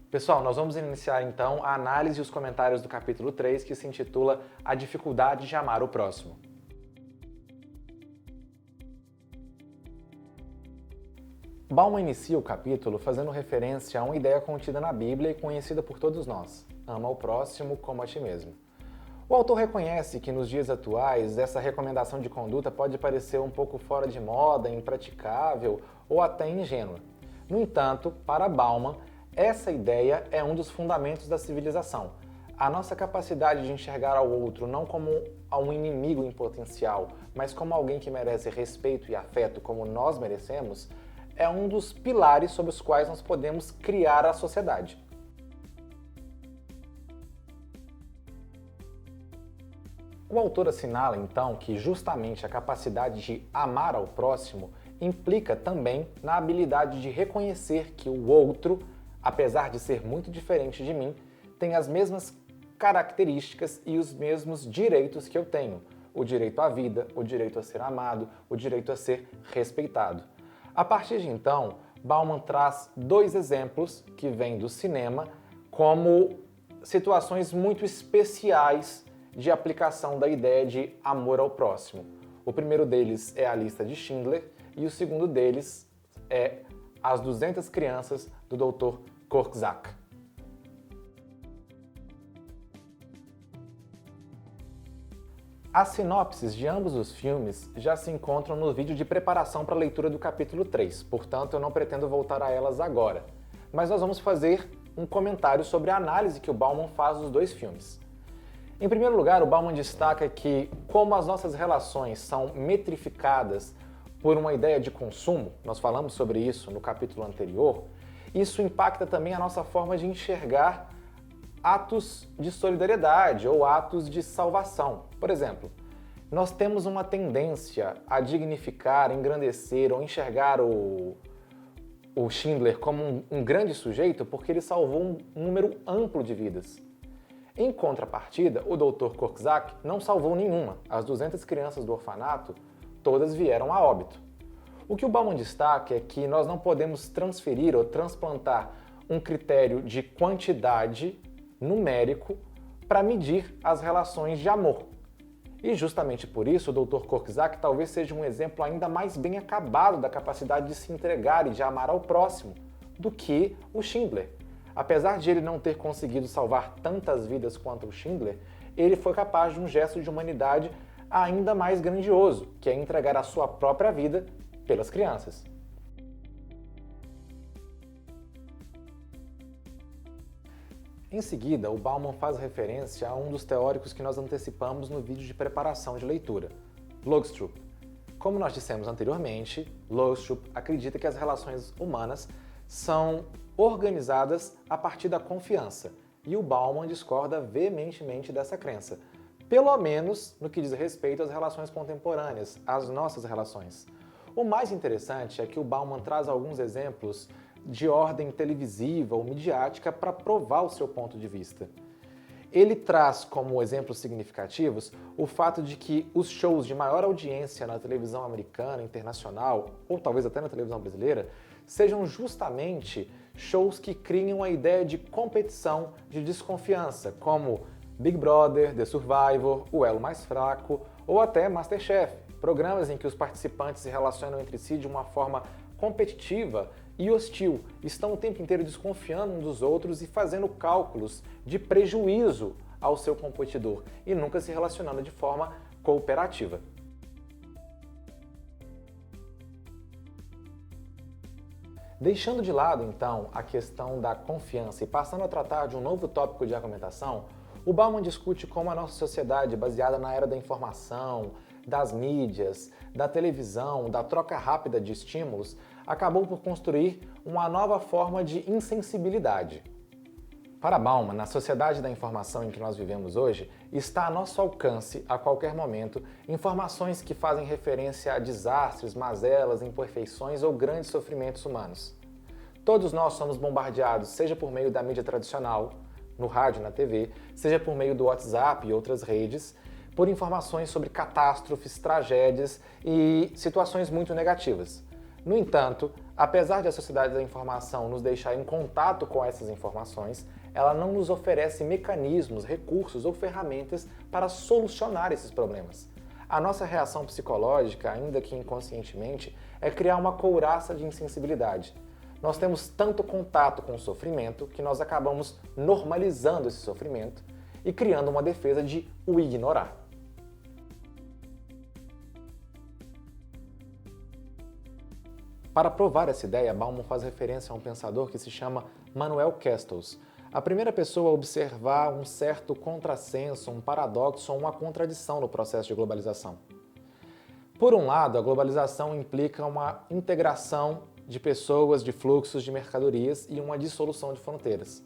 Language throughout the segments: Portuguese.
Pessoal, nós vamos iniciar então a análise e os comentários do capítulo 3, que se intitula A Dificuldade de Amar o Próximo. Bauman inicia o capítulo fazendo referência a uma ideia contida na Bíblia e conhecida por todos nós: ama o próximo como a ti mesmo. O autor reconhece que nos dias atuais essa recomendação de conduta pode parecer um pouco fora de moda, impraticável ou até ingênua. No entanto, para Bauman, essa ideia é um dos fundamentos da civilização. A nossa capacidade de enxergar ao outro não como um inimigo em potencial, mas como alguém que merece respeito e afeto como nós merecemos, é um dos pilares sobre os quais nós podemos criar a sociedade. O autor assinala, então, que justamente a capacidade de amar ao próximo implica também na habilidade de reconhecer que o outro, apesar de ser muito diferente de mim, tem as mesmas características e os mesmos direitos que eu tenho. O direito à vida, o direito a ser amado, o direito a ser respeitado. A partir de então, Bauman traz dois exemplos que vêm do cinema como situações muito especiais de aplicação da ideia de amor ao próximo. O primeiro deles é a lista de Schindler e o segundo deles é As 200 Crianças do Dr. Korczak. As sinopses de ambos os filmes já se encontram no vídeo de preparação para a leitura do capítulo 3, portanto eu não pretendo voltar a elas agora. Mas nós vamos fazer um comentário sobre a análise que o Bauman faz dos dois filmes. Em primeiro lugar, o Bauman destaca que, como as nossas relações são metrificadas por uma ideia de consumo, nós falamos sobre isso no capítulo anterior, isso impacta também a nossa forma de enxergar atos de solidariedade ou atos de salvação. Por exemplo, nós temos uma tendência a dignificar, engrandecer ou enxergar o Schindler como um grande sujeito porque ele salvou um número amplo de vidas. Em contrapartida, o Dr. Korczak não salvou nenhuma. As 200 crianças do orfanato, todas vieram a óbito. O que o Bauman destaca é que nós não podemos transferir ou transplantar um critério de quantidade numérico para medir as relações de amor. E justamente por isso o Dr. Korczak talvez seja um exemplo ainda mais bem acabado da capacidade de se entregar e de amar ao próximo do que o Schindler. Apesar de ele não ter conseguido salvar tantas vidas quanto o Schindler, ele foi capaz de um gesto de humanidade ainda mais grandioso, que é entregar a sua própria vida pelas crianças. Em seguida, o Bauman faz referência a um dos teóricos que nós antecipamos no vídeo de preparação de leitura, Logstrup. Como nós dissemos anteriormente, Logstrup acredita que as relações humanas são organizadas a partir da confiança, e o Bauman discorda veementemente dessa crença, pelo menos no que diz respeito às relações contemporâneas, às nossas relações. O mais interessante é que o Bauman traz alguns exemplos de ordem televisiva ou midiática para provar o seu ponto de vista. Ele traz como exemplos significativos o fato de que os shows de maior audiência na televisão americana, internacional, ou talvez até na televisão brasileira, sejam justamente shows que criam a ideia de competição, de desconfiança, como Big Brother, The Survivor, O Elo Mais Fraco ou até MasterChef, programas em que os participantes se relacionam entre si de uma forma competitiva e hostil, estão o tempo inteiro desconfiando uns dos outros e fazendo cálculos de prejuízo ao seu competidor e nunca se relacionando de forma cooperativa. Deixando de lado, então, a questão da confiança e passando a tratar de um novo tópico de argumentação, o Bauman discute como a nossa sociedade, baseada na era da informação, das mídias, da televisão, da troca rápida de estímulos, acabou por construir uma nova forma de insensibilidade. Para Bauman, na sociedade da informação em que nós vivemos hoje, está a nosso alcance, a qualquer momento, informações que fazem referência a desastres, mazelas, imperfeições ou grandes sofrimentos humanos. Todos nós somos bombardeados, seja por meio da mídia tradicional, no rádio, na TV, seja por meio do WhatsApp e outras redes, por informações sobre catástrofes, tragédias e situações muito negativas. No entanto, apesar de a sociedade da informação nos deixar em contato com essas informações, ela não nos oferece mecanismos, recursos ou ferramentas para solucionar esses problemas. A nossa reação psicológica, ainda que inconscientemente, é criar uma couraça de insensibilidade. Nós temos tanto contato com o sofrimento que nós acabamos normalizando esse sofrimento e criando uma defesa de o ignorar. Para provar essa ideia, Bauman faz referência a um pensador que se chama Manuel Castells, a primeira pessoa a observar um certo contrassenso, um paradoxo ou uma contradição no processo de globalização. Por um lado, a globalização implica uma integração de pessoas, de fluxos de mercadorias e uma dissolução de fronteiras.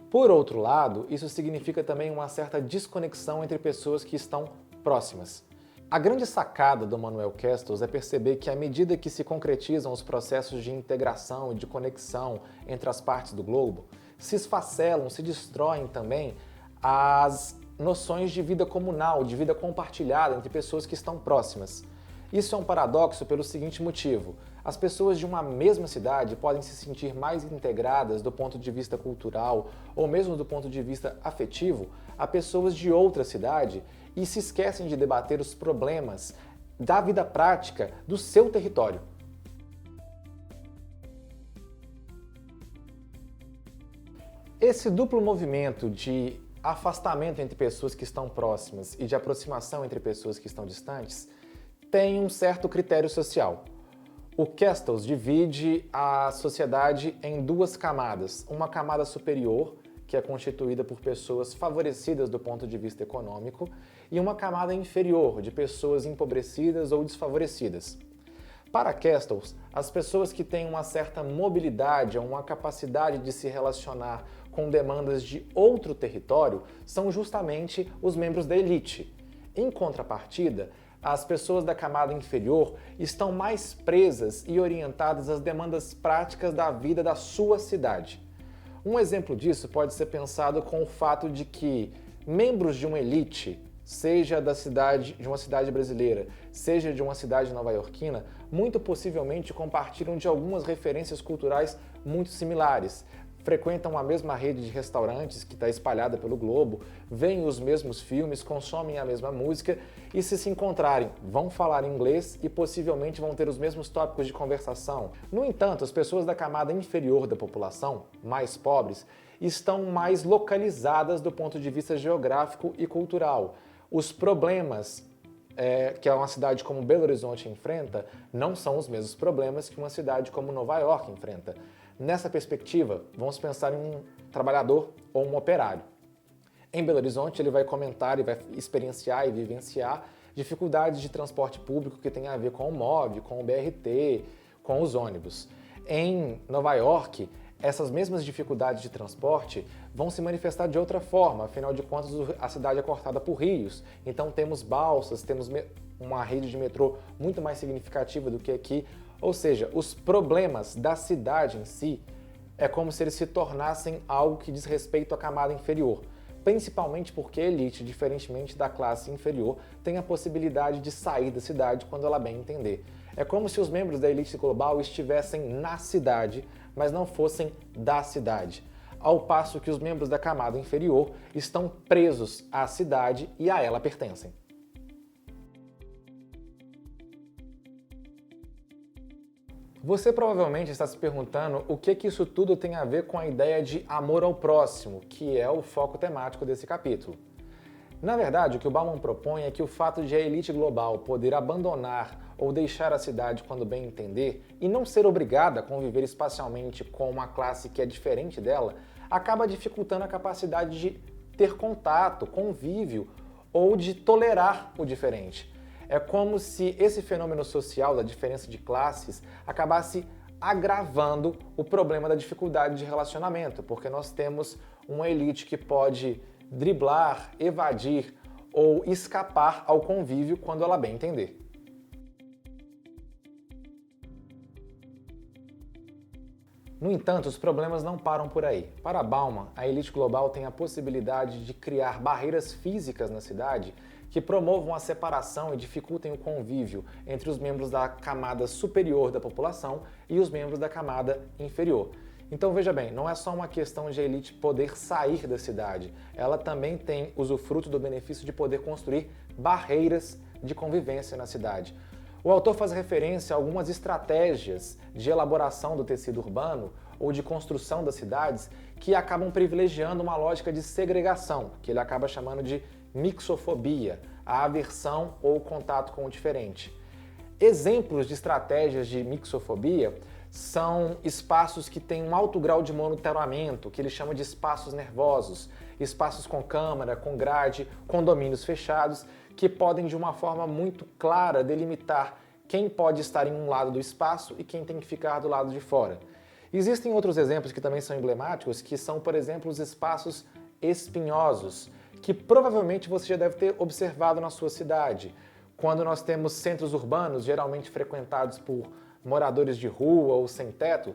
Por outro lado, isso significa também uma certa desconexão entre pessoas que estão próximas. A grande sacada do Manuel Castells é perceber que à medida que se concretizam os processos de integração e de conexão entre as partes do globo, se esfacelam, se destroem também as noções de vida comunal, de vida compartilhada entre pessoas que estão próximas. Isso é um paradoxo pelo seguinte motivo: as pessoas de uma mesma cidade podem se sentir mais integradas do ponto de vista cultural ou mesmo do ponto de vista afetivo a pessoas de outra cidade e se esquecem de debater os problemas da vida prática do seu território. Esse duplo movimento de afastamento entre pessoas que estão próximas e de aproximação entre pessoas que estão distantes tem um certo critério social. O Castells divide a sociedade em duas camadas. Uma camada superior, que é constituída por pessoas favorecidas do ponto de vista econômico, e uma camada inferior, de pessoas empobrecidas ou desfavorecidas. Para Castells, as pessoas que têm uma certa mobilidade ou uma capacidade de se relacionar com demandas de outro território são justamente os membros da elite. Em contrapartida, as pessoas da camada inferior estão mais presas e orientadas às demandas práticas da vida da sua cidade. Um exemplo disso pode ser pensado com o fato de que membros de uma elite, seja de uma cidade brasileira, seja de uma cidade nova-iorquina, muito possivelmente compartilham de algumas referências culturais muito similares. Frequentam a mesma rede de restaurantes que está espalhada pelo globo, veem os mesmos filmes, consomem a mesma música e, se encontrarem, vão falar inglês e possivelmente vão ter os mesmos tópicos de conversação. No entanto, as pessoas da camada inferior da população, mais pobres, estão mais localizadas do ponto de vista geográfico e cultural. Os problemas que uma cidade como Belo Horizonte enfrenta não são os mesmos problemas que uma cidade como Nova York enfrenta. Nessa perspectiva, vamos pensar em um trabalhador ou um operário. Em Belo Horizonte, ele vai comentar e vai experienciar e vivenciar dificuldades de transporte público que tem a ver com o MOV, com o BRT, com os ônibus. Em Nova York, essas mesmas dificuldades de transporte vão se manifestar de outra forma, afinal de contas a cidade é cortada por rios, então temos balsas, temos uma rede de metrô muito mais significativa do que aqui, ou seja, os problemas da cidade em si é como se eles se tornassem algo que diz respeito à camada inferior, principalmente porque a elite, diferentemente da classe inferior, tem a possibilidade de sair da cidade quando ela bem entender. É como se os membros da elite global estivessem na cidade, mas não fossem da cidade, ao passo que os membros da camada inferior estão presos à cidade e a ela pertencem. Você provavelmente está se perguntando o que isso tudo tem a ver com a ideia de amor ao próximo, que é o foco temático desse capítulo. Na verdade, o que o Bauman propõe é que o fato de a elite global poder abandonar ou deixar a cidade quando bem entender e não ser obrigada a conviver espacialmente com uma classe que é diferente dela, acaba dificultando a capacidade de ter contato, convívio ou de tolerar o diferente. É como se esse fenômeno social da diferença de classes acabasse agravando o problema da dificuldade de relacionamento, porque nós temos uma elite que pode driblar, evadir ou escapar ao convívio quando ela bem entender. No entanto, os problemas não param por aí. Para Bauman, a elite global tem a possibilidade de criar barreiras físicas na cidade que promovam a separação e dificultem o convívio entre os membros da camada superior da população e os membros da camada inferior. Então veja bem, não é só uma questão de a elite poder sair da cidade, ela também tem usufruto do benefício de poder construir barreiras de convivência na cidade. O autor faz referência a algumas estratégias de elaboração do tecido urbano ou de construção das cidades que acabam privilegiando uma lógica de segregação, que ele acaba chamando de mixofobia, a aversão ou contato com o diferente. Exemplos de estratégias de mixofobia são espaços que têm um alto grau de monitoramento, que ele chama de espaços nervosos, espaços com câmara, com grade, condomínios fechados, que podem de uma forma muito clara delimitar quem pode estar em um lado do espaço e quem tem que ficar do lado de fora. Existem outros exemplos que também são emblemáticos, que são, por exemplo, os espaços espinhosos, que provavelmente você já deve ter observado na sua cidade. Quando nós temos centros urbanos, geralmente frequentados por moradores de rua ou sem teto,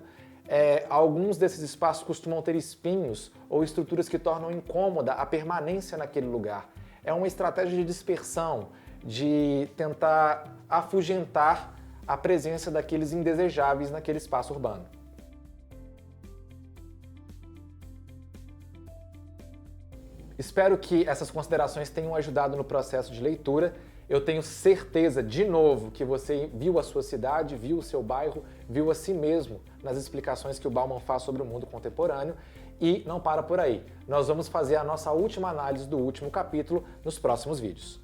alguns desses espaços costumam ter espinhos ou estruturas que tornam incômoda a permanência naquele lugar. É uma estratégia de dispersão, de tentar afugentar a presença daqueles indesejáveis naquele espaço urbano. Espero que essas considerações tenham ajudado no processo de leitura. Eu tenho certeza, de novo, que você viu a sua cidade, viu o seu bairro, viu a si mesmo nas explicações que o Bauman faz sobre o mundo contemporâneo e não para por aí. Nós vamos fazer a nossa última análise do último capítulo nos próximos vídeos.